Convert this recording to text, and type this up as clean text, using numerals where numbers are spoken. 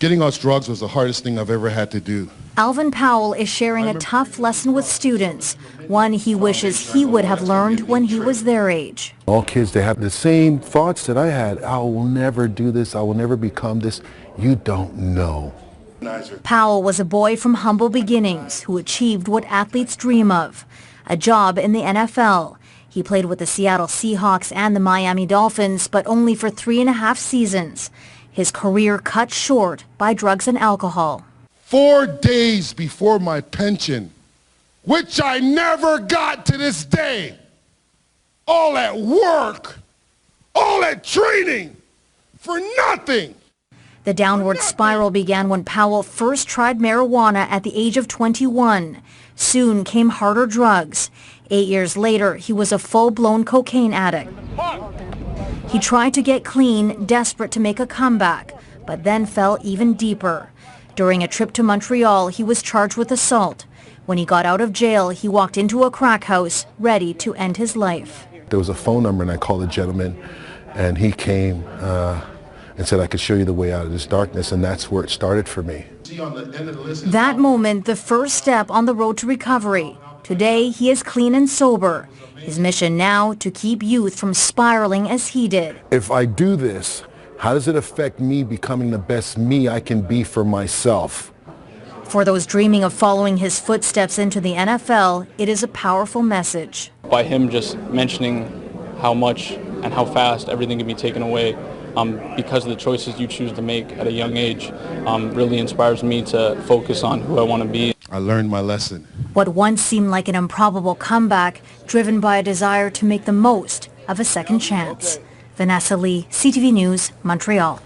Getting off drugs was the hardest thing I've ever had to do. Alvin Powell is sharing a tough lesson with students, one he wishes he would have learned when he was their age. All kids, they have the same thoughts that I had. I will never do this. I will never become this. You don't know. Powell was a boy from humble beginnings who achieved what athletes dream of, a job in the NFL. He played with the Seattle Seahawks and the Miami Dolphins, but only for 3.5 seasons. His career cut short by drugs and alcohol. 4 days before my pension, which I never got to this day, all that work, all that training, for nothing. The downward spiral began when Powell first tried marijuana at the age of 21. Soon came harder drugs. 8 years later, he was a full-blown cocaine addict. He tried to get clean, desperate to make a comeback, but then fell even deeper. During a trip to Montreal, he was charged with assault. When he got out of jail, he walked into a crack house, ready to end his life. There was a phone number, and I called the gentleman, and he came and said I could show you the way out of this darkness, and that's where it started for me. That moment, the first step on the road to recovery. Today, he is clean and sober. His mission now, to keep youth from spiraling as he did. If I do this, how does it affect me becoming the best me I can be for myself? For those dreaming of following his footsteps into the NFL, it is a powerful message. By him just mentioning how much and how fast everything can be taken away because of the choices you choose to make at a young age, really inspires me to focus on who I want to be. I learned my lesson. What once seemed like an improbable comeback, driven by a desire to make the most of a second chance. Vanessa Lee, CTV News, Montreal.